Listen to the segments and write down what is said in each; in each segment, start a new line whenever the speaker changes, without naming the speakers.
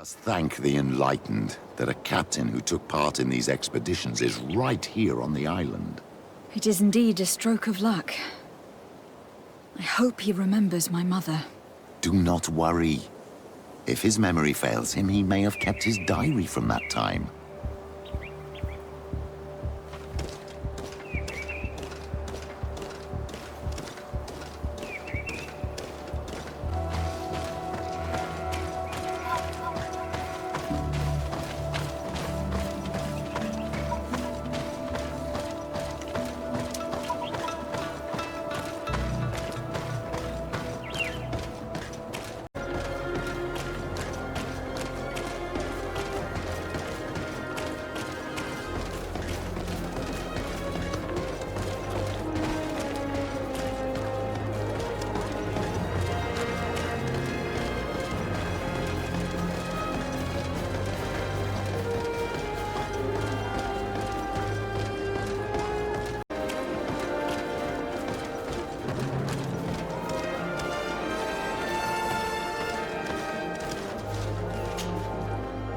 Us thank the enlightened that a captain who took part in these expeditions is right here on the island.
It is indeed a stroke of luck. I hope he remembers my mother.
Do not worry. If his memory fails him, he may have kept his diary from that time.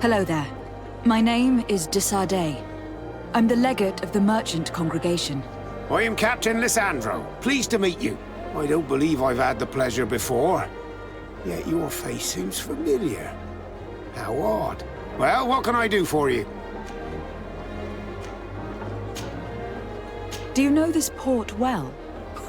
Hello there. My name is Desade. I'm the legate of the merchant congregation.
I am Captain Lysandro. Pleased to meet you. I don't believe I've had the pleasure before. Yet your face seems familiar. How odd. Well, what can I do for you?
Do you know this port well?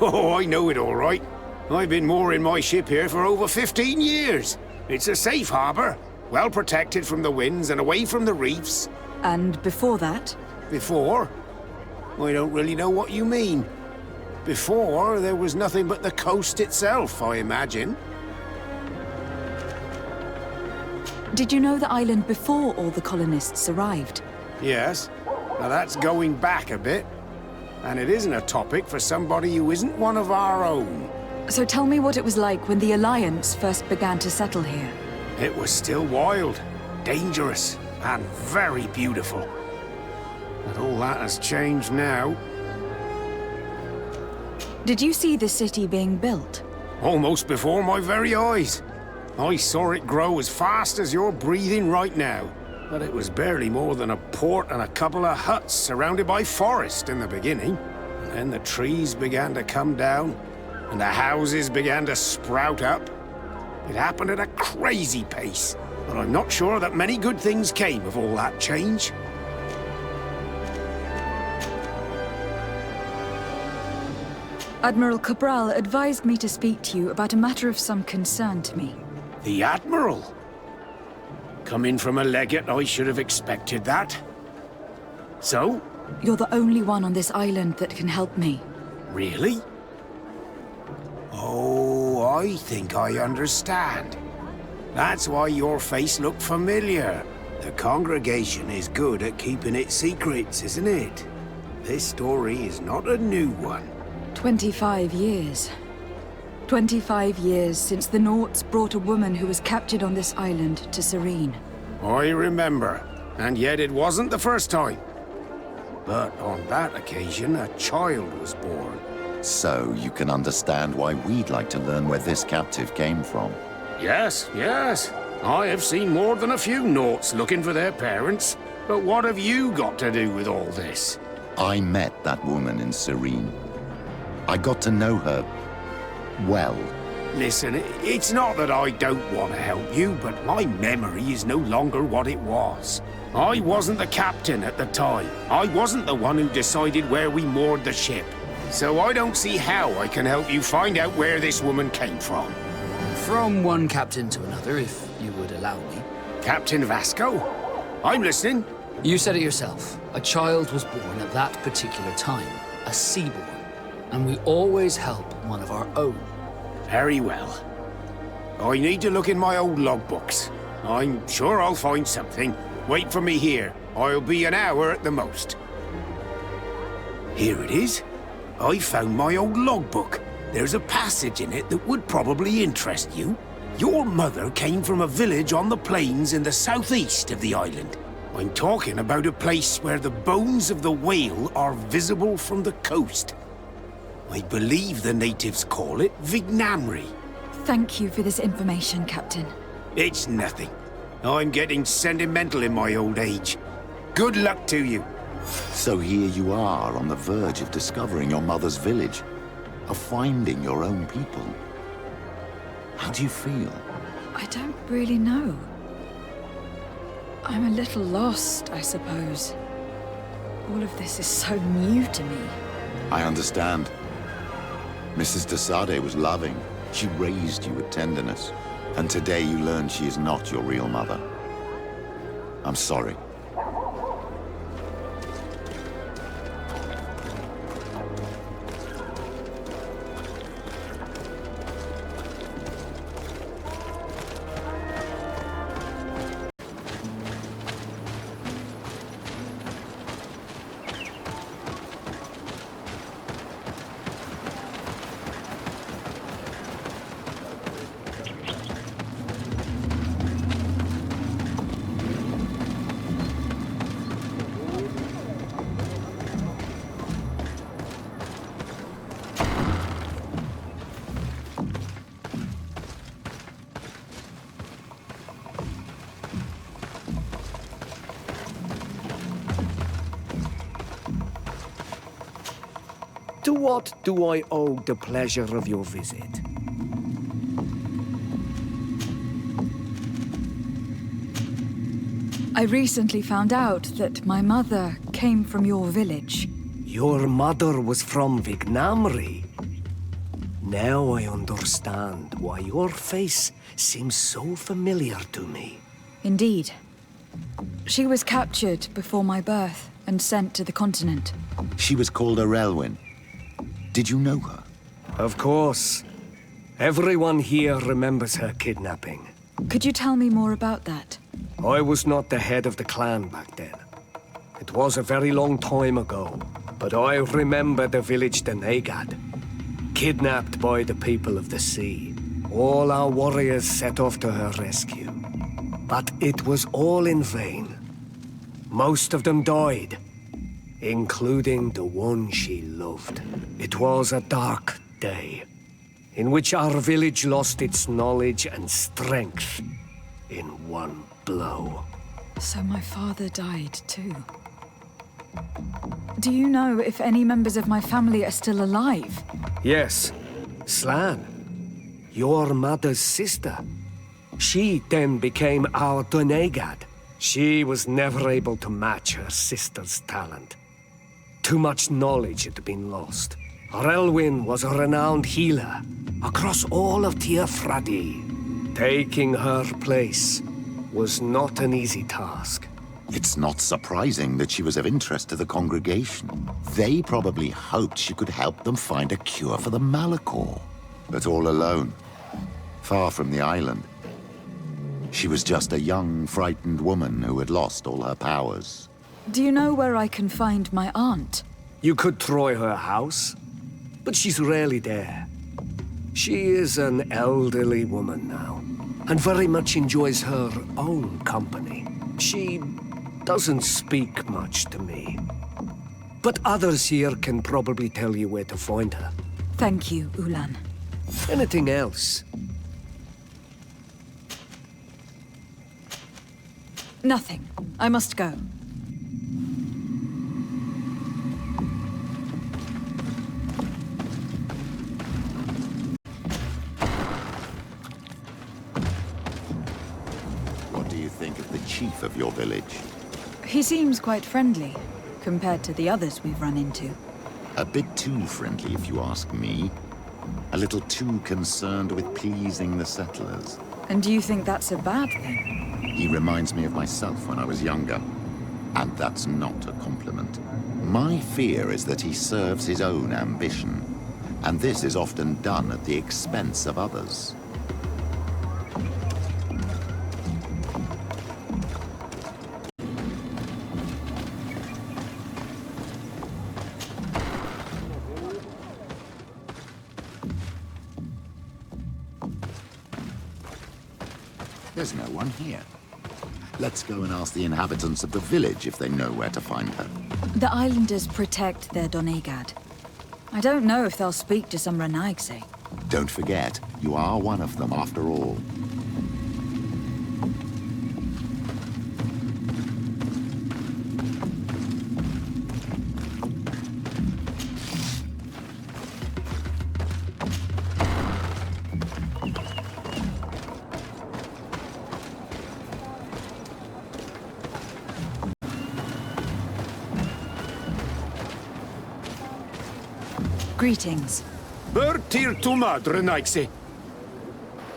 Oh, I know it all right. I've been mooring my ship here for over 15 years. It's a safe harbor. Well protected from the winds and away from the reefs.
And before that?
Before? I don't really know what you mean. Before, there was nothing but the coast itself, I imagine.
Did you know the island before all the colonists arrived?
Yes. Now that's going back a bit. And it isn't a topic for somebody who isn't one of our own.
So tell me what it was like when the Alliance first began to settle here.
It was still wild, dangerous, and very beautiful. But all that has changed now.
Did you see the city being built?
Almost before my very eyes. I saw it grow as fast as you're breathing right now. But it was barely more than a port and a couple of huts surrounded by forest in the beginning. And then the trees began to come down, and the houses began to sprout up. It happened at a crazy pace, but I'm not sure that many good things came of all that change.
Admiral Cabral advised me to speak to you about a matter of some concern to me.
The Admiral? Coming from a legate, I should have expected that. So?
You're the only one on this island that can help me.
Really? Oh, I think I understand. That's why your face looked familiar. The congregation is good at keeping its secrets, isn't it? This story is not a new one.
25 years. 25 years since the Nauts brought a woman who was captured on this island to Serene.
I remember, and yet it wasn't the first time. But on that occasion, a child was born.
So you can understand why we'd like to learn where this captive came from.
Yes, yes. I have seen more than a few Nauts looking for their parents. But what have you got to do with all this?
I met that woman in Serene. I got to know her well.
Listen, it's not that I don't want to help you, but my memory is no longer what it was. I wasn't the captain at the time. I wasn't the one who decided where we moored the ship. So I don't see how I can help you find out where this woman came from.
From one captain to another, if you would allow me.
Captain Vasco? I'm listening.
You said it yourself. A child was born at that particular time. A seaborn. And we always help one of our own.
Very well. I need to look in my old logbooks. I'm sure I'll find something. Wait for me here. I'll be an hour at the most. Here it is. I found my old logbook. There's a passage in it that would probably interest you. Your mother came from a village on the plains in the southeast of the island. I'm talking about a place where the bones of the whale are visible from the coast. I believe the natives call it Vignamri.
Thank you for this information, Captain.
It's nothing. I'm getting sentimental in my old age. Good luck to you.
So here you are on the verge of discovering your mother's village, of finding your own people. How do you feel?
I don't really know. I'm a little lost, I suppose. All of this is so new to me.
I understand. Mrs. de Sade was loving. She raised you with tenderness. And today you learn she is not your real mother. I'm sorry.
To what do I owe the pleasure of your visit?
I recently found out that my mother came from your village.
Your mother was from Vignamri. Now I understand why your face seems so familiar to me.
Indeed. She was captured before my birth and sent to the continent.
She was called Arelwyn. Did you know her?
Of course. Everyone here remembers her kidnapping.
Could you tell me more about that?
I was not the head of the clan back then. It was a very long time ago, but I remember the village Denegad. Kidnapped by the people of the sea. All our warriors set off to her rescue. But it was all in vain. Most of them died, including the one she loved. It was a dark day, in which our village lost its knowledge and strength in one blow.
So my father died too. Do you know if any members of my family are still alive?
Yes, Slan, your mother's sister. She then became our Donegad. She was never able to match her sister's talent. Too much knowledge had been lost. Arelwyn was a renowned healer across all of Tiafradi. Taking her place was not an easy task.
It's not surprising that she was of interest to the congregation. They probably hoped she could help them find a cure for the Malachor. But all alone, far from the island. She was just a young, frightened woman who had lost all her powers.
Do you know where I can find my aunt?
You could try her house, but she's rarely there. She is an elderly woman now, and very much enjoys her own company. She doesn't speak much to me. But others here can probably tell you where to find her.
Thank you, Ulan.
Anything else?
Nothing. I must go.
What do you think of the chief of your village?
He seems quite friendly, compared to the others we've run into.
A bit too friendly, if you ask me. A little too concerned with pleasing the settlers.
And do you think that's a bad thing?
He reminds me of myself when I was younger. And that's not a compliment. My fear is that he serves his own ambition. And this is often done at the expense of others. There's no one here. Let's go and ask the inhabitants of the village if they know where to find her.
The islanders protect their Donegad. I don't know if they'll speak to some Renaigse.
Don't forget, you are one of them after all.
Greetings.
Bertir tu madre, Nike.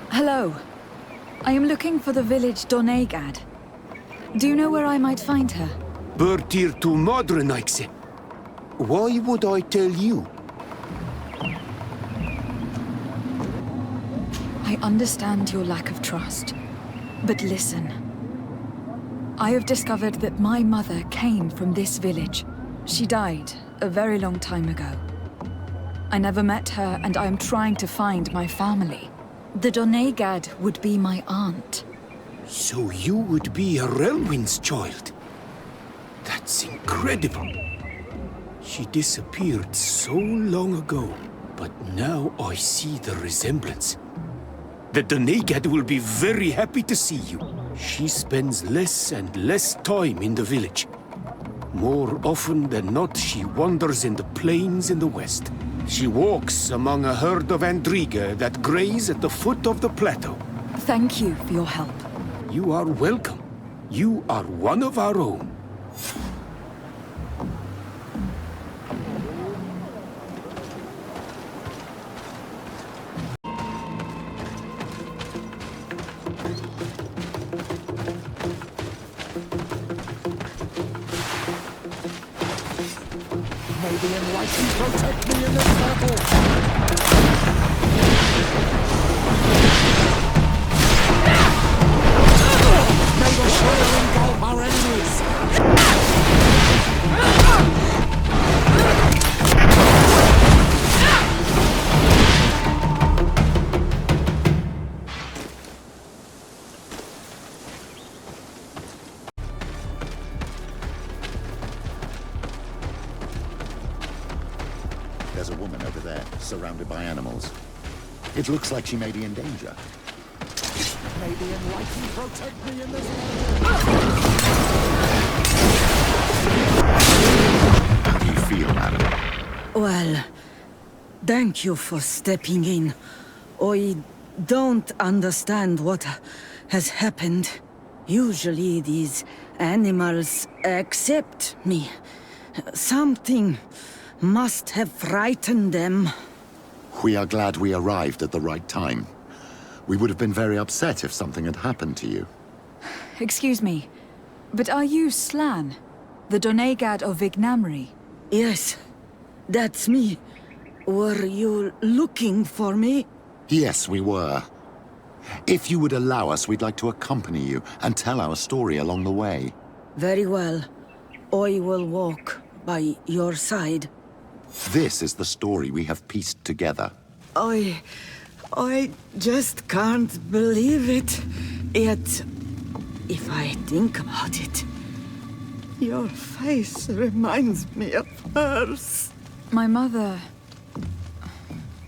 Hello. I am looking for the village Donegad. Do you know where I might find her?
Bertir tu madre, Nike. Why would I tell you?
I understand your lack of trust. But listen. I have discovered that my mother came from this village. She died a very long time ago. I never met her, and I am trying to find my family. The Donegad would be my aunt.
So you would be a Relwyn's child? That's incredible. She disappeared so long ago, but now I see the resemblance. The Donegad will be very happy to see you. She spends less and less time in the village. More often than not, she wanders in the plains in the west. She walks among a herd of Andriga that graze at the foot of the plateau.
Thank you for your help.
You are welcome. You are one of our own.
May the enlightened protect me in this battle! May the fire engulf our enemies!
There's a woman over there, surrounded by animals. It looks like she may be in danger.
May the enlightened protect me in this
How do you feel, madam?
Well, thank you for stepping in. I don't understand what has happened. Usually these animals accept me. Something must have frightened them.
We are glad we arrived at the right time. We would have been very upset if something had happened to you.
Excuse me, but are you Slan? The Donegad of Vignamri?
Yes, that's me. Were you looking for me?
Yes, we were. If you would allow us, we'd like to accompany you and tell our story along the way.
Very well. I will walk by your side.
This is the story we have pieced together.
I just can't believe it. Yet, if I think about it, your face reminds me of hers.
My mother,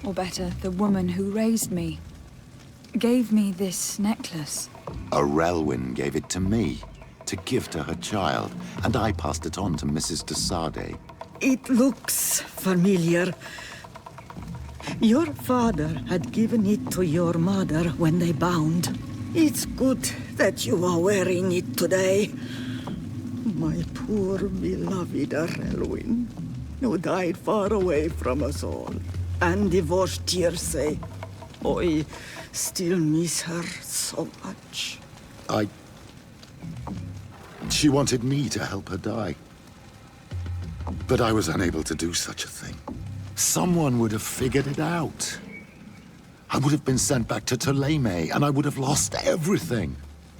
or better, the woman who raised me, gave me this necklace.
A Relwyn gave it to me, to give to her child, and I passed it on to Mrs. de Sade.
It looks familiar. Your father had given it to your mother when they bound. It's good that you are wearing it today. My poor beloved Relwyn, who died far away from us all, and divorced Tirce. I still miss her so much.
She wanted me to help her die. But I was unable to do such a thing. Someone would have figured it out. I would have been sent back to Ptolemy, and I would have lost everything.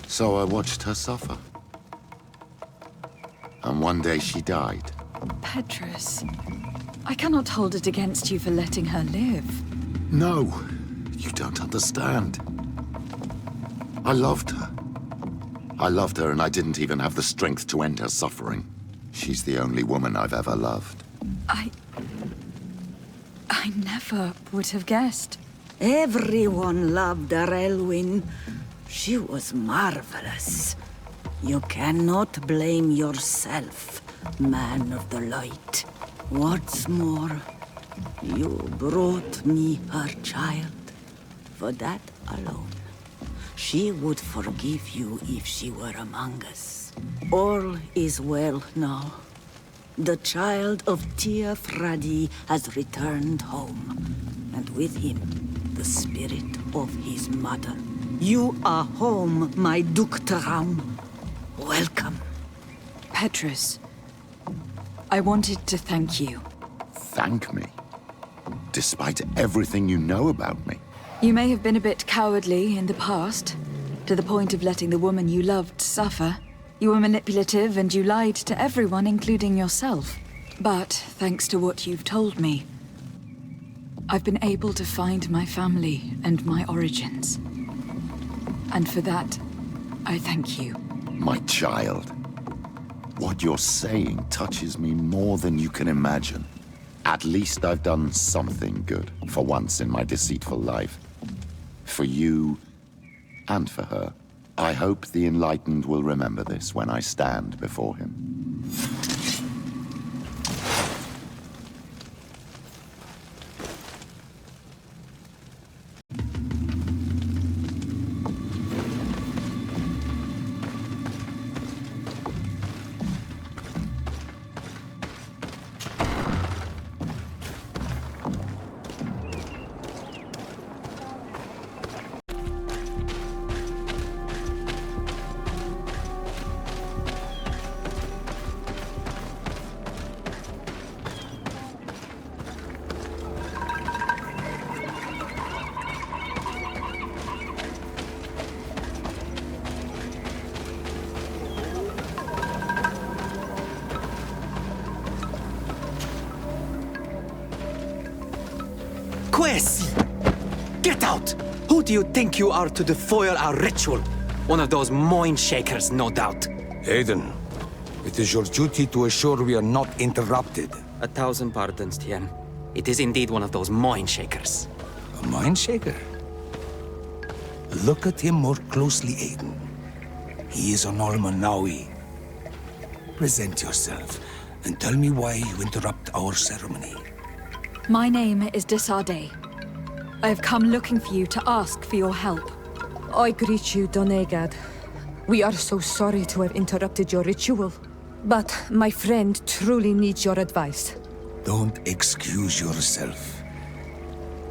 So I watched her suffer. And one day she died.
Petrus, I cannot hold it against you for letting her live.
No, you don't understand. I loved her. I loved her, and I didn't even have the strength to end her suffering. She's the only woman I've ever loved.
I never would have guessed.
Everyone loved Relwyn. She was marvelous. You cannot blame yourself, man of the light. What's more, you brought me her child. For that alone, she would forgive you if she were among us. All is well now. the child of Tia Fradi has returned home, and with him, the spirit of his mother. You are home, my Duktaram. Welcome.
Petrus, I wanted to thank you.
Thank me? Despite everything you know about me?
You may have been a bit cowardly in the past, to the point of letting the woman you loved suffer. You were manipulative and you lied to everyone, including yourself. But thanks to what you've told me, I've been able to find my family and my origins. And for that, I thank you.
My child. What you're saying touches me more than you can imagine. At least I've done something good, for once in my deceitful life. For you, and for her. I hope the Enlightened will remember this when I stand before him.
Get out! Who do you think you are to defoil our ritual? One of those mind shakers, no doubt.
Aiden, it is your duty to assure we are not interrupted.
1,000 pardons, Tien. It is indeed one of those mind shakers.
A mind shaker? Look at him more closely, Aiden. He is an Almanawi. Present yourself and tell me why you interrupt our ceremony.
My name is Desade. I have come looking for you to ask for your help.
I greet you, Donegad. We are so sorry to have interrupted your ritual. But my friend truly needs your advice.
Don't excuse yourself.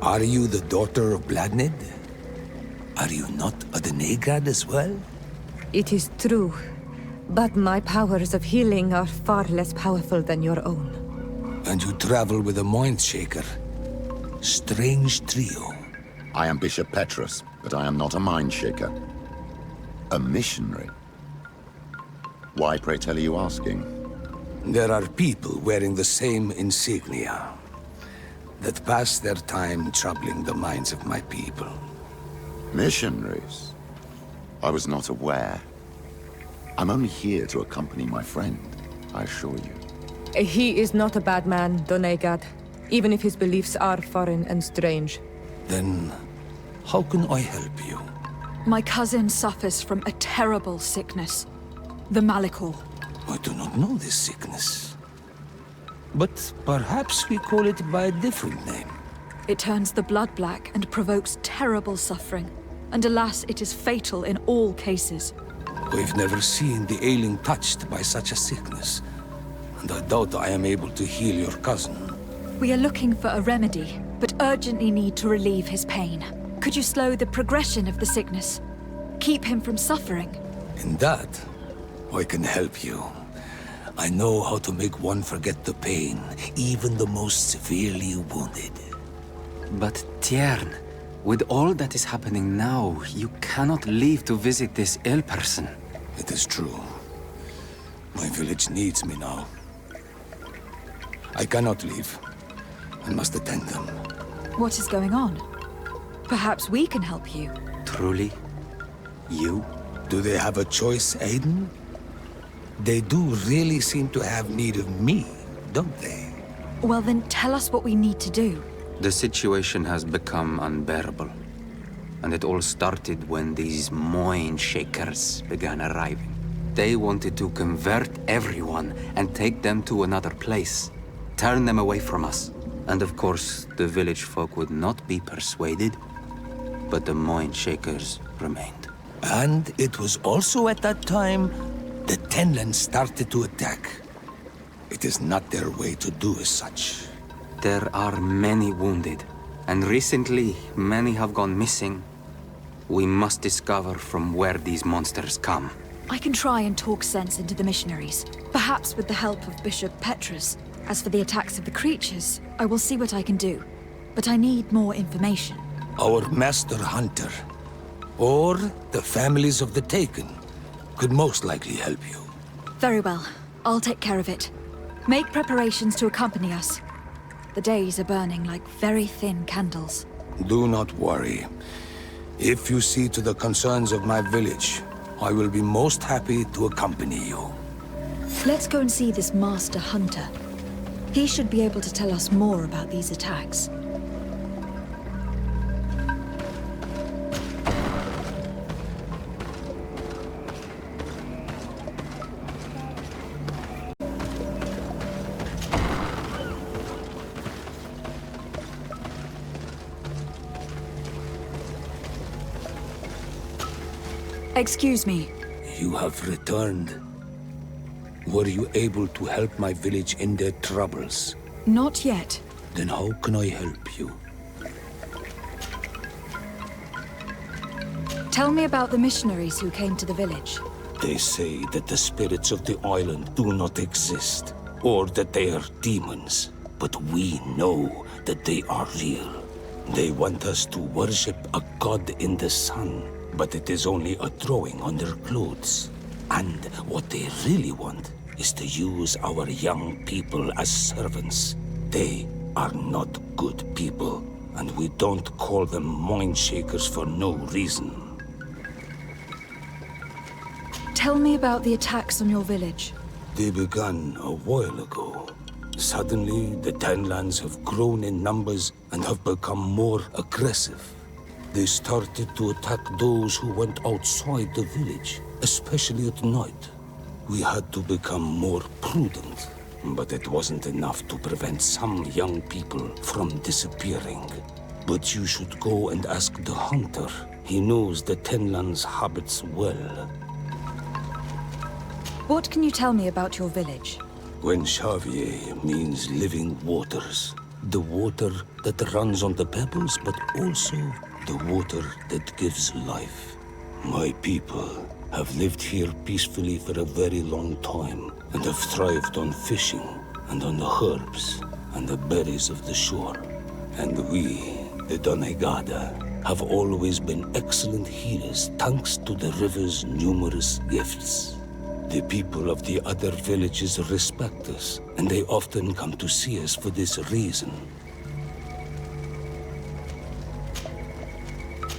Are you the daughter of Bladnid? Are you not a Donegad as well?
It is true, but my powers of healing are far less powerful than your own.
And you travel with a mind shaker. Strange trio.
I am Bishop Petrus, but I am not a mind shaker. A missionary. Why, pray tell, are you asking?
There are people wearing the same insignia that pass their time troubling the minds of my people.
Missionaries? I was not aware. I'm only here to accompany my friend, I assure you.
He is not a bad man, Donegad, even if his beliefs are foreign and strange.
Then, how can I help you?
My cousin suffers from a terrible sickness. The Malachor.
I do not know this sickness. But perhaps we call it by a different name.
It turns the blood black and provokes terrible suffering. And alas, it is fatal in all cases.
We've never seen the ailing touched by such a sickness. And I doubt I am able to heal your cousin.
We are looking for a remedy, but urgently need to relieve his pain. Could you slow the progression of the sickness? Keep him from suffering?
In that, I can help you. I know how to make one forget the pain, even the most severely wounded.
But Tiern, with all that is happening now, you cannot leave to visit this ill person.
It is true. My village needs me now. I cannot leave. I must attend them.
What is going on? Perhaps we can help you.
Truly? You?
Do they have a choice, Aiden? They do really seem to have need of me, don't they?
Well then, tell us what we need to do.
The situation has become unbearable. And it all started when these mind shakers began arriving. They wanted to convert everyone and take them to another place. Turn them away from us. And of course, the village folk would not be persuaded. But the mind shakers remained.
And it was also at that time that Tenland started to attack. It is not their way to do as such.
There are many wounded, and recently many have gone missing. We must discover from where these monsters come.
I can try and talk sense into the missionaries, perhaps with the help of Bishop Petrus. As for the attacks of the creatures, I will see what I can do. But I need more information.
Our master hunter, or the families of the Taken, could most likely help you.
Very well. I'll take care of it. Make preparations to accompany us. The days are burning like very thin candles.
Do not worry. If you see to the concerns of my village, I will be most happy to accompany you.
Let's go and see this master hunter. He should be able to tell us more about these attacks. Excuse me.
You have returned. Were you able to help my village in their troubles?
Not yet.
Then how can I help you?
Tell me about the missionaries who came to the village.
They say that the spirits of the island do not exist, or that they are demons. But we know that they are real. They want us to worship a god in the sun, but it is only a drawing on their clothes. And what they really want is to use our young people as servants. They are not good people, and we don't call them mind shakers for no reason.
Tell me about the attacks on your village.
They began a while ago. Suddenly, the Tenlands have grown in numbers and have become more aggressive. They started to attack those who went outside the village, especially at night. We had to become more prudent, but it wasn't enough to prevent some young people from disappearing. But you should go and ask the hunter. He knows the Tenlands' habits well.
What can you tell me about your village?
When Xavier means living waters, the water that runs on the pebbles, but also the water that gives life. My people have lived here peacefully for a very long time and have thrived on fishing and on the herbs and the berries of the shore. And we, the Doneigada, have always been excellent healers thanks to the river's numerous gifts. The people of the other villages respect us, and they often come to see us for this reason.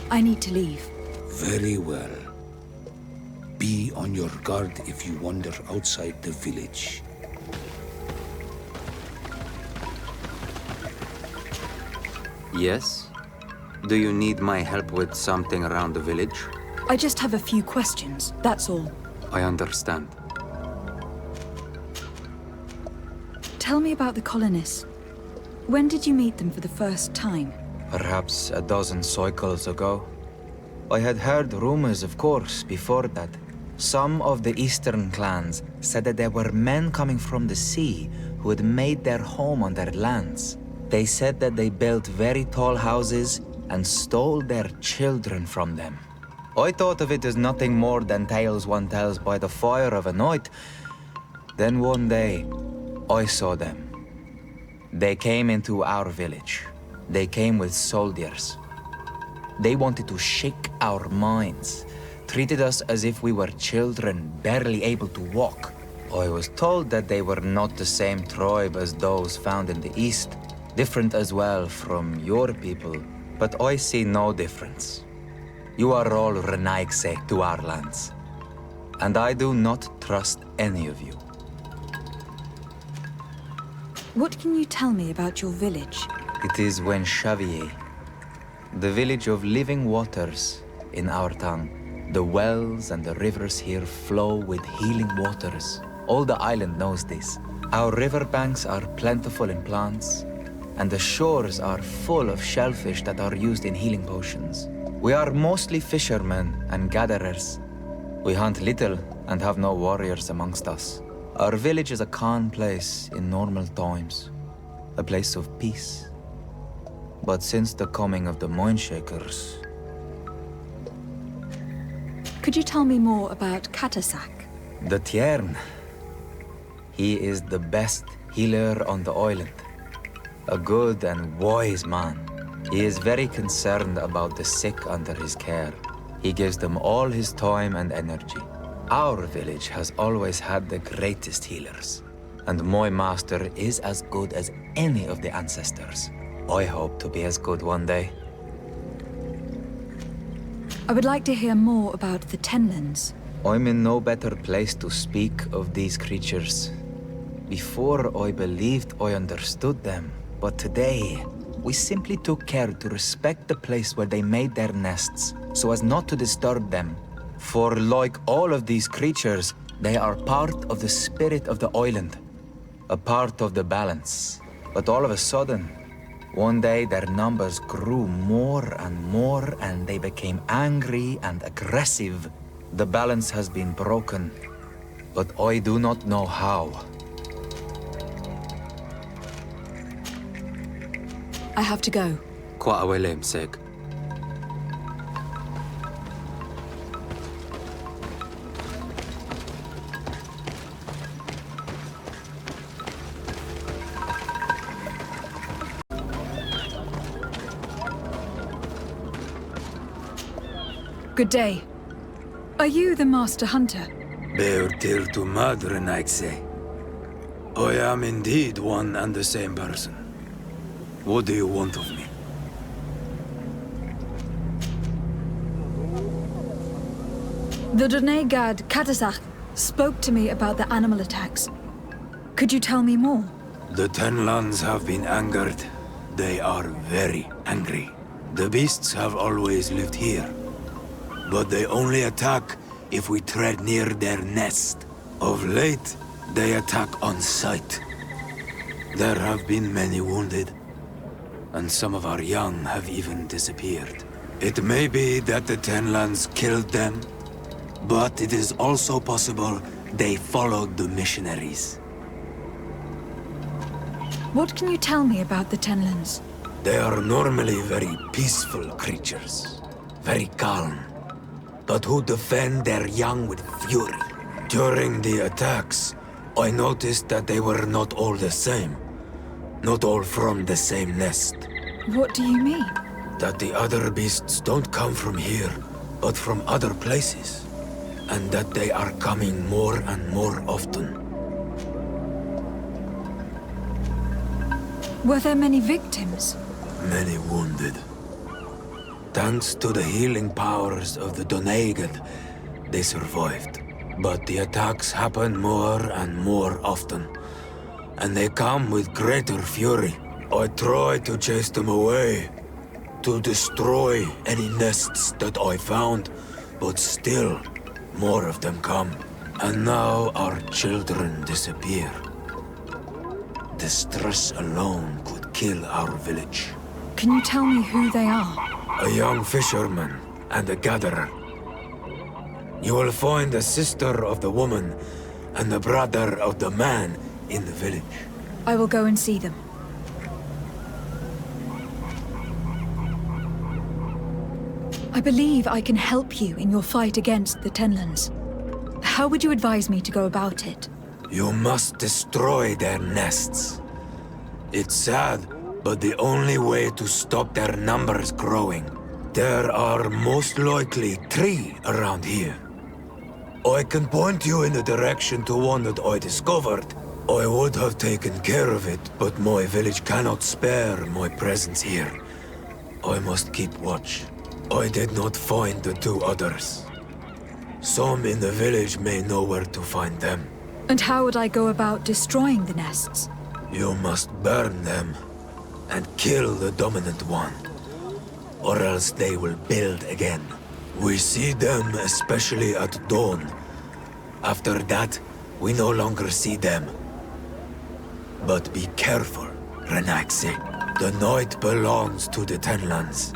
I need to leave.
Very well. Be on your guard if you wander outside the village.
Yes? Do you need my help with something around the village?
I just have a few questions, that's all.
I understand.
Tell me about the colonists. When did you meet them for the first time?
Perhaps a dozen cycles ago. I had heard rumors, of course, before that. Some of the eastern clans said that there were men coming from the sea who had made their home on their lands. They said that they built very tall houses and stole their children from them. I thought of it as nothing more than tales one tells by the fire of a night. Then one day, I saw them. They came into our village. They came with soldiers. They wanted to shake our minds, treated us as if we were children, barely able to walk. I was told that they were not the same tribe as those found in the east, different as well from your people, but I see no difference. You are all Renaigse to our lands, and I do not trust any of you.
What can you tell me about your village?
It is when Xavier, the village of living waters in our tongue. The wells and the rivers here flow with healing waters. All the island knows this. Our riverbanks are plentiful in plants, and the shores are full of shellfish that are used in healing potions. We are mostly fishermen and gatherers. We hunt little and have no warriors amongst us. Our village is a calm place in normal times, a place of peace. But since the coming of the Mindshakers...
Could you tell me more about Katasak?
The Tiern. He is the best healer on the island. A good and wise man. He is very concerned about the sick under his care. He gives them all his time and energy. Our village has always had the greatest healers. And my master is as good as any of the ancestors. I hope to be as good one day.
I would like to hear more about the Tenlands.
I'm in no better place to speak of these creatures. Before I believed I understood them, but today, we simply took care to respect the place where they made their nests, so as not to disturb them. For like all of these creatures, they are part of the spirit of the island, a part of the balance. But all of a sudden, one day their numbers grew more and they became angry and aggressive. The balance has been broken, but I do not know how.
I have to go.
Seg.
Good day. Are you the Master Hunter?
Beortir to Madren, I'd say. I am indeed one and the same person. What do you want of me?
The Donegad Katasak spoke to me about the animal attacks. Could you tell me more?
The Tenlands have been angered. They are very angry. The beasts have always lived here. But they only attack if we tread near their nest. Of late, they attack on sight. There have been many wounded, and some of our young have even disappeared. It may be that the Tenlands killed them, but it is also possible they followed the missionaries.
What can you tell me about the Tenlands?
They are normally very peaceful creatures, very calm, but who defend their young with fury. During the attacks, I noticed that they were not all the same. Not all from the same nest.
What do you mean?
That the other beasts don't come from here, but from other places. And that they are coming more and more often.
Were there many victims?
Many wounded. Thanks to the healing powers of the Donegad, they survived. But the attacks happen more and more often. And they come with greater fury. I try to chase them away, to destroy any nests that I found, but still, more of them come. And now our children disappear. The stress alone could kill our village.
Can you tell me who they are?
A young fisherman and a gatherer. You will find the sister of the woman and the brother of the man in the village.
I will go and see them. I believe I can help you in your fight against the Tenlands. How would you advise me to go about it?
You must destroy their nests. It's sad, but the only way to stop their numbers growing. There are most likely 3 around here. I can point you in the direction to one that I discovered. I would have taken care of it, but my village cannot spare my presence here. I must keep watch. I did not find the 2 others. Some in the village may know where to find them.
And how would I go about destroying the nests?
You must burn them and kill the dominant one, or else they will build again. We see them especially at dawn. After that, we no longer see them. But be careful, Renaxi. The night belongs to the Tenlands.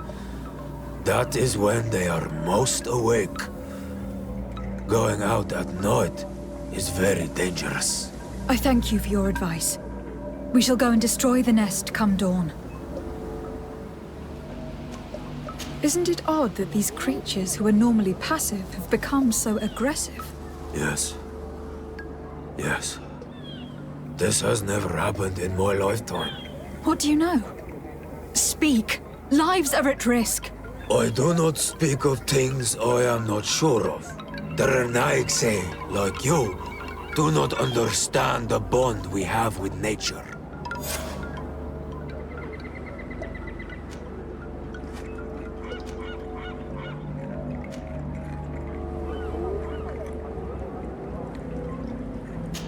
That is when they are most awake. Going out at night is very dangerous.
I thank you for your advice. We shall go and destroy the nest come dawn. Isn't it odd that these creatures who are normally passive have become so aggressive?
Yes. Yes. This has never happened in my lifetime.
What do you know? Speak! Lives are at risk!
I do not speak of things I am not sure of. The Renaigse, like you, do not understand the bond we have with nature.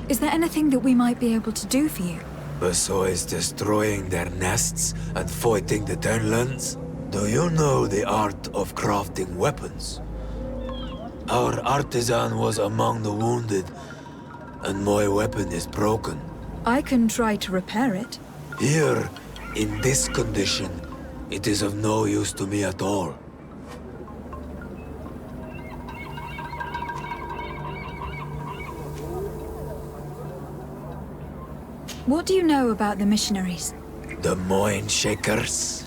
Is there anything that we might be able to do for you?
Besides destroying their nests and fighting the Tenlands, do you know the art of crafting weapons? Our artisan was among the wounded, and my weapon is broken.
I can try to repair it.
Here, in this condition, it is of no use to me at all.
What do you know about the missionaries?
The Mind Shakers.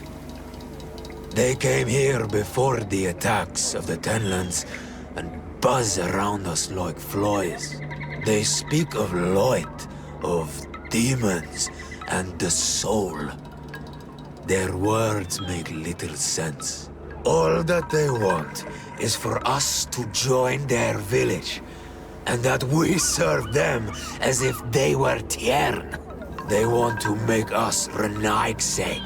They came here before the attacks of the Tenlands and buzz around us like flies. They speak of light, of demons, and the soul. Their words make little sense. All that they want is for us to join their village, and that we serve them as if they were Tiern. They want to make us Renaigse.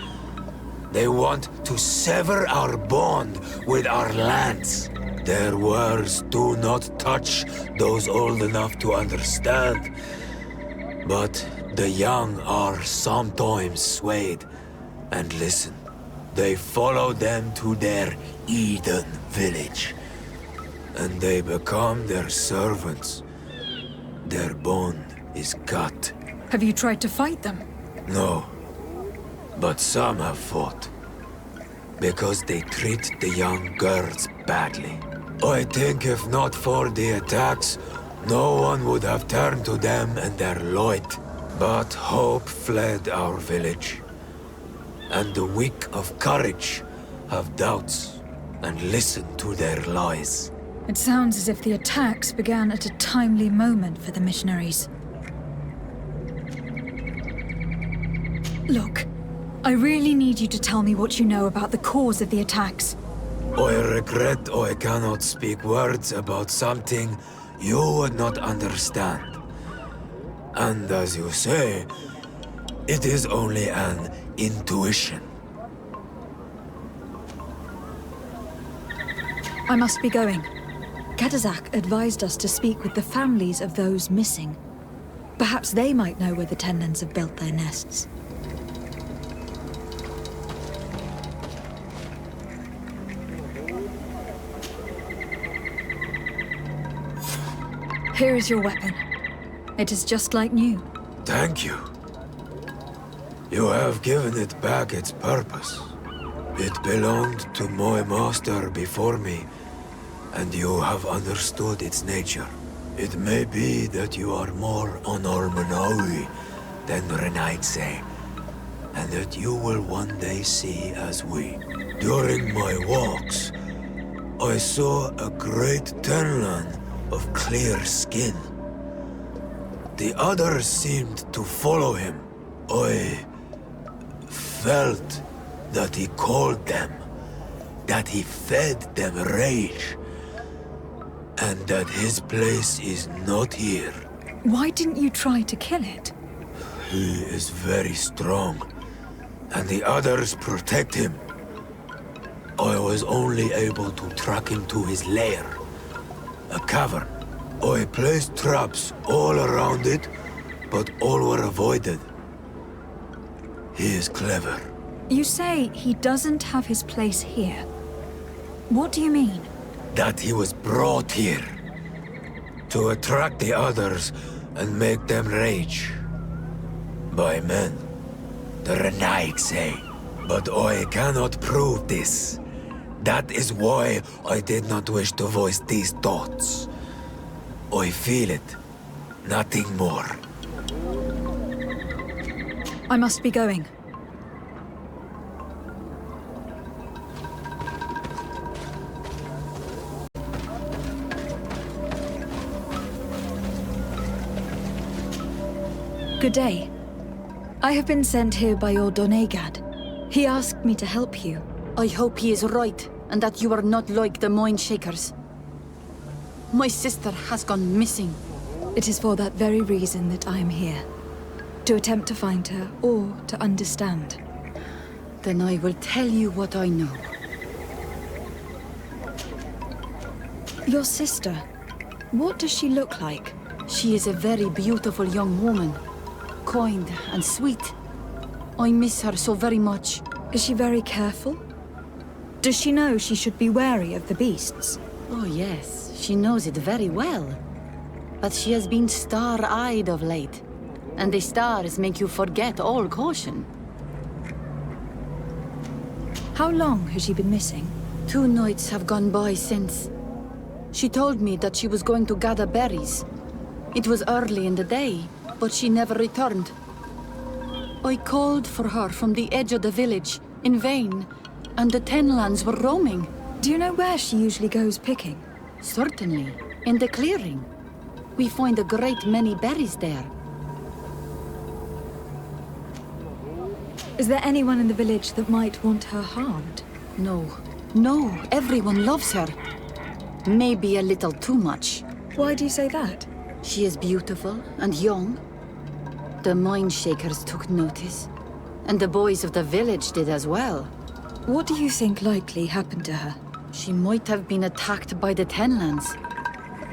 They want to sever our bond with our lands. Their words do not touch those old enough to understand. But the young are sometimes swayed. And listen, they follow them to their Eden village. And they become their servants. Their bond is cut.
Have you tried to fight them?
No. But some have fought. Because they treat the young girls badly. I think if not for the attacks, no one would have turned to them and their light. But hope fled our village. And the weak of courage have doubts and listen to their lies.
It sounds as if the attacks began at a timely moment for the missionaries. Look, I really need you to tell me what you know about the cause of the attacks.
I regret I cannot speak words about something you would not understand. And as you say, it is only an intuition.
I must be going. Kadazak advised us to speak with the families of those missing. Perhaps they might know where the Tenlands have built their nests. Here is your weapon. It is just like new.
Thank you. You have given it back its purpose. It belonged to my master before me, and you have understood its nature. It may be that you are more on Almanawi than Renaigse, and that you will one day see as we. During my walks, I saw a great Tenlan of clear skin. The others seemed to follow him. I felt that he called them, that he fed them rage, and that his place is not here.
Why didn't you try to kill it?
He is very strong, and the others protect him. I was only able to track him to his lair, a cavern. I placed traps all around it, but all were avoided. He is clever.
You say he doesn't have his place here. What do you mean?
That he was brought here to attract the others and make them rage. By men, the Renaigse. But I cannot prove this. That is why I did not wish to voice these thoughts. I feel it, nothing more.
I must be going. Good day. I have been sent here by your Donegad. He asked me to help you.
I hope he is right, and that you are not like the Mind Shakers. My sister has gone missing.
It is for that very reason that I am here. To attempt to find her, or to understand.
Then I will tell you what I know.
Your sister, what does she look like?
She is a very beautiful young woman. Kind and sweet. I miss her so very much.
Is she very careful? Does she know she should be wary of the beasts?
Oh yes, she knows it very well. But she has been star-eyed of late. And the stars make you forget all caution.
How long has she been missing?
2 nights have gone by since. She told me that she was going to gather berries. It was early in the day, but she never returned. I called for her from the edge of the village, in vain, and the Tenlands were roaming.
Do you know where she usually goes picking?
Certainly, in the clearing. We find a great many berries there.
Is there anyone in the village that might want her harmed?
No. No, everyone loves her. Maybe a little too much.
Why do you say that?
She is beautiful and young. The Mind Shakers took notice. And the boys of the village did as well.
What do you think likely happened to her?
She might have been attacked by the Tenlands.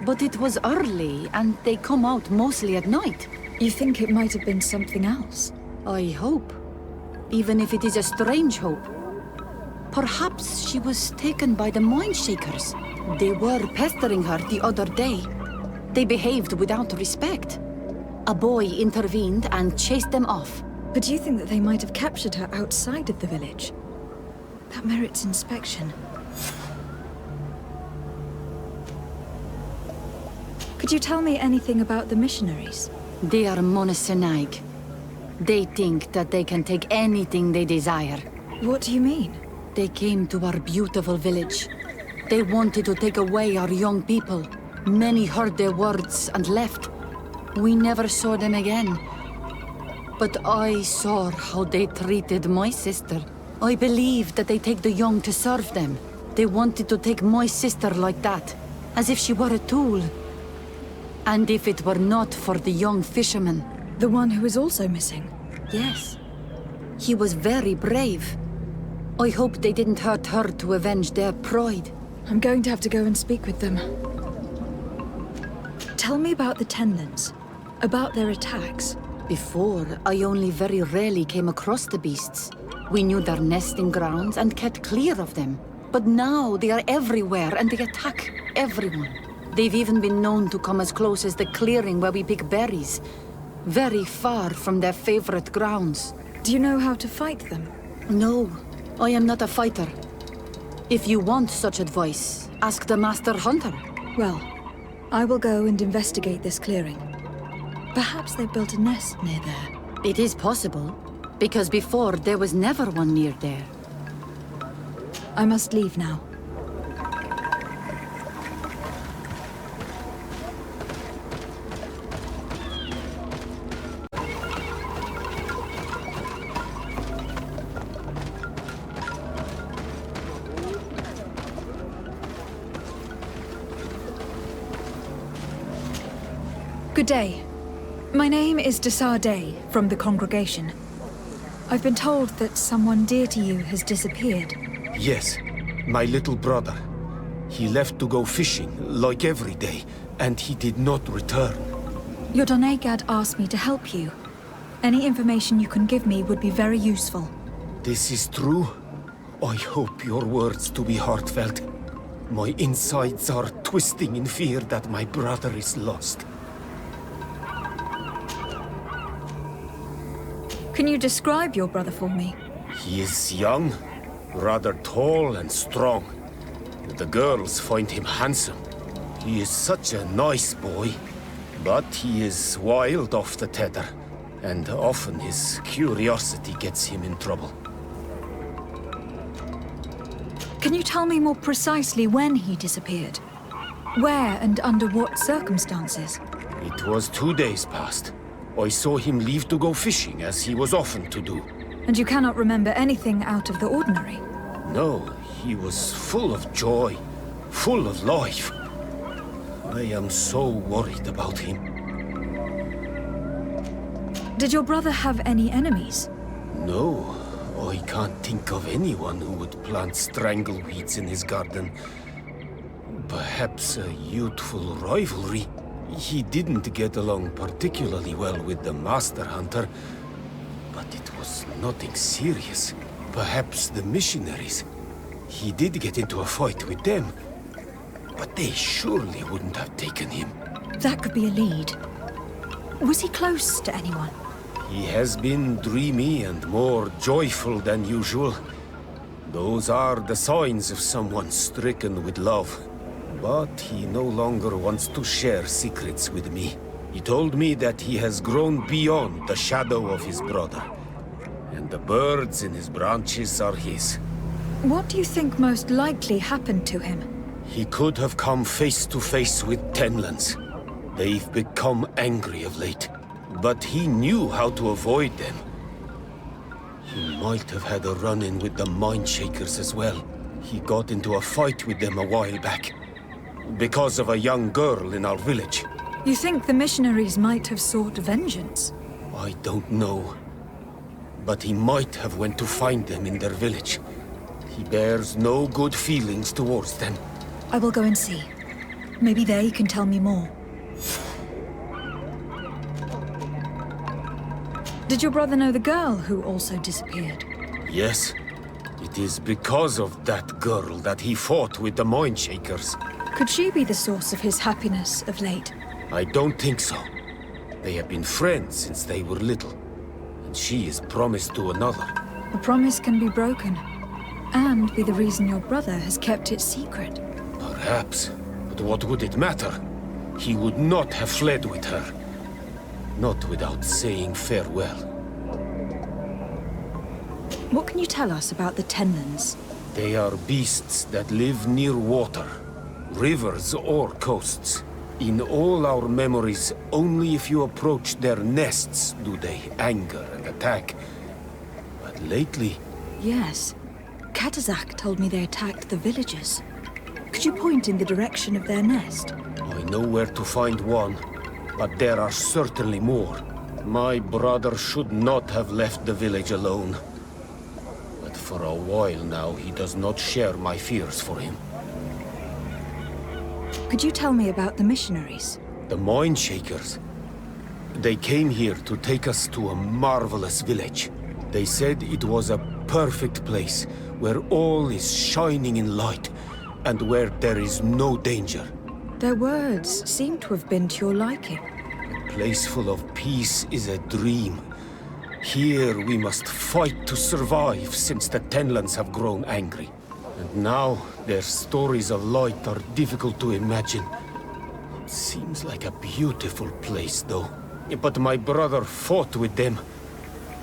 But it was early, and they come out mostly at night.
You think it might have been something else?
I hope. Even if it is a strange hope. Perhaps she was taken by the Mind Shakers. They were pestering her the other day. They behaved without respect. A boy intervened and chased them off.
But do you think that they might have captured her outside of the village? That merits inspection. Could you tell me anything about the missionaries?
They are monosynaig. They think that they can take anything they desire.
What do you mean?
They came to our beautiful village. They wanted to take away our young people. Many heard their words and left. We never saw them again. But I saw how they treated my sister. I believe that they take the young to serve them. They wanted to take my sister like that, as if she were a tool. And if it were not for the young fisherman...
The one who is also missing?
Yes. He was very brave. I hope they didn't hurt her to avenge their pride.
I'm going to have to go and speak with them. Tell me about the Tenlands. About their attacks.
Before, I only very rarely came across the beasts. We knew their nesting grounds and kept clear of them. But now they are everywhere and they attack everyone. They've even been known to come as close as the clearing where we pick berries. Very far from their favorite grounds.
Do you know how to fight them?
No, I am not a fighter. If you want such advice, ask the Master Hunter.
Well, I will go and investigate this clearing. Perhaps they built a nest near there.
It is possible, because before there was never one near there.
I must leave now. Good day. My name is Desardet from the congregation. I've been told that someone dear to you has disappeared.
Yes, my little brother. He left to go fishing, like every day, and he did not return.
Your Donegad asked me to help you. Any information you can give me would be very useful.
This is true? I hope your words to be heartfelt. My insides are twisting in fear that my brother is lost.
Can you describe your brother for me?
He is young, rather tall and strong. The girls find him handsome. He is such a nice boy. But he is wild off the tether, and often his curiosity gets him in trouble.
Can you tell me more precisely when he disappeared? Where and under what circumstances?
It was 2 days past. I saw him leave to go fishing, as he was often to do.
And you cannot remember anything out of the ordinary?
No, he was full of joy, full of life. I am so worried about him.
Did your brother have any enemies?
No, I can't think of anyone who would plant strangleweeds in his garden. Perhaps a youthful rivalry. He didn't get along particularly well with the Master Hunter, but it was nothing serious. Perhaps the missionaries. He did get into a fight with them, but they surely wouldn't have taken him.
That could be a lead. Was he close to anyone?
He has been dreamy and more joyful than usual. Those are the signs of someone stricken with love. But he no longer wants to share secrets with me. He told me that he has grown beyond the shadow of his brother. And the birds in his branches are his.
What do you think most likely happened to him?
He could have come face to face with Tenlands. They've become angry of late. But he knew how to avoid them. He might have had a run-in with the Mindshakers as well. He got into a fight with them a while back. Because of a young girl in our village.
You think the missionaries might have sought vengeance?
I don't know. But he might have went to find them in their village. He bears no good feelings towards them.
I will go and see. Maybe they can tell me more. Did your brother know the girl who also disappeared?
Yes. It is because of that girl that he fought with the Mindshakers.
Could she be the source of his happiness of late?
I don't think so. They have been friends since they were little. And she is promised to another.
A promise can be broken. And be the reason your brother has kept it secret.
Perhaps. But what would it matter? He would not have fled with her. Not without saying farewell.
What can you tell us about the Tenlands?
They are beasts that live near water. Rivers or coasts. In all our memories, only if you approach their nests do they anger and attack. But lately...
Yes. Katazak told me they attacked the villagers. Could you point in the direction of their nest?
I know where to find one, but there are certainly more. My brother should not have left the village alone. But for a while now, he does not share my fears for him.
Could you tell me about the missionaries?
The Mindshakers. They came here to take us to a marvelous village. They said it was a perfect place, where all is shining in light, and where there is no danger.
Their words seem to have been to your liking.
A place full of peace is a dream. Here we must fight to survive, since the Tenlands have grown angry. And now, their stories of light are difficult to imagine. It seems like a beautiful place, though. But my brother fought with them.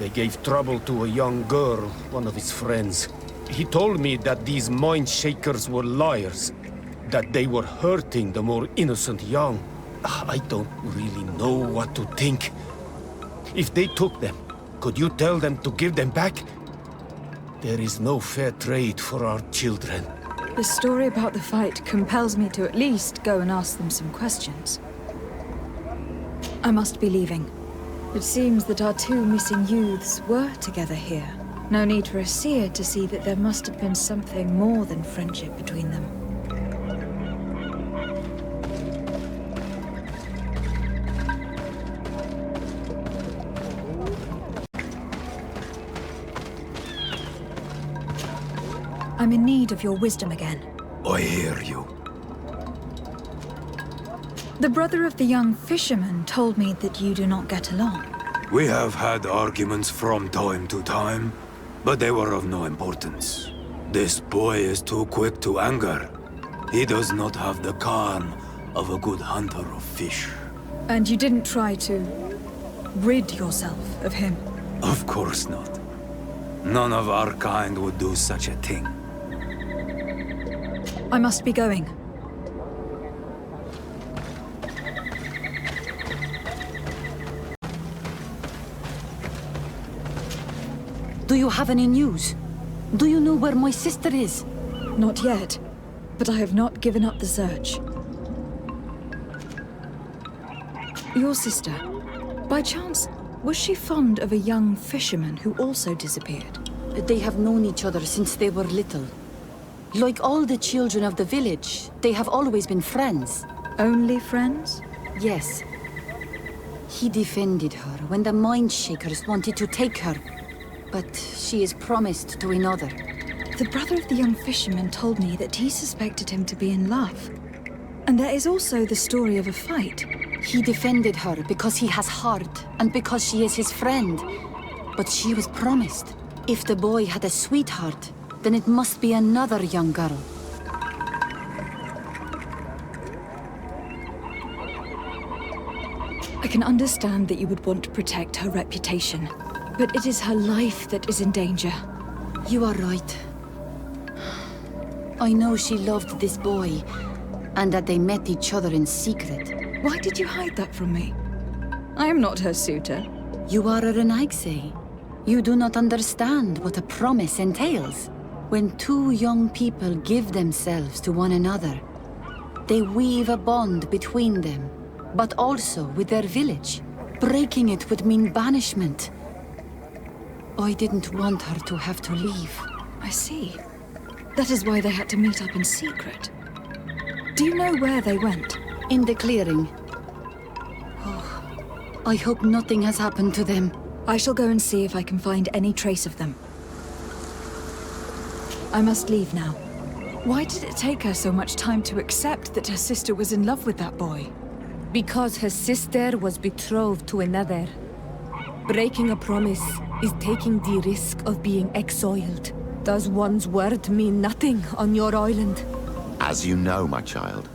They gave trouble to a young girl, one of his friends. He told me that these Mindshakers were liars, that they were hurting the more innocent young. I don't really know what to think. If they took them, could you tell them to give them back? There is no fair trade for our children.
The story about the fight compels me to at least go and ask them some questions. I must be leaving. It seems that our two missing youths were together here. No need for a seer to see that there must have been something more than friendship between them. I'm in need of your wisdom again.
I hear you.
The brother of the young fisherman told me that you do not get along.
We have had arguments from time to time, but they were of no importance. This boy is too quick to anger. He does not have the calm of a good hunter of fish.
And you didn't try to rid yourself of him?
Of course not. None of our kind would do such a thing.
I must be going.
Do you have any news? Do you know where my sister is?
Not yet, but I have not given up the search. Your sister, by chance, was she fond of a young fisherman who also disappeared?
They have known each other since they were little. Like all the children of the village, they have always been friends.
Only friends?
Yes. He defended her when the Mindshakers wanted to take her, but she is promised to another.
The brother of the young fisherman told me that he suspected him to be in love. And there is also the story of a fight.
He defended her because he has heart, and because she is his friend. But she was promised. If the boy had a sweetheart, then it must be another young girl.
I can understand that you would want to protect her reputation, but it is her life that is in danger.
You are right. I know she loved this boy, and that they met each other in secret.
Why did you hide that from me? I am not her suitor.
You are a Renaigse. You do not understand what a promise entails. When two young people give themselves to one another, they weave a bond between them, but also with their village. Breaking it would mean banishment. I didn't want her to have to leave.
I see. That is why they had to meet up in secret. Do you know where they went?
In the clearing. Oh, I hope nothing has happened to them.
I shall go and see if I can find any trace of them. I must leave now. Why did it take her so much time to accept that her sister was in love with that boy?
Because her sister was betrothed to another. Breaking a promise is taking the risk of being exiled. Does one's word mean nothing on your island?
As you know, my child,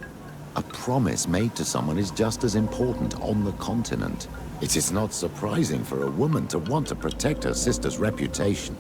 a promise made to someone is just as important on the continent. It is not surprising for a woman to want to protect her sister's reputation.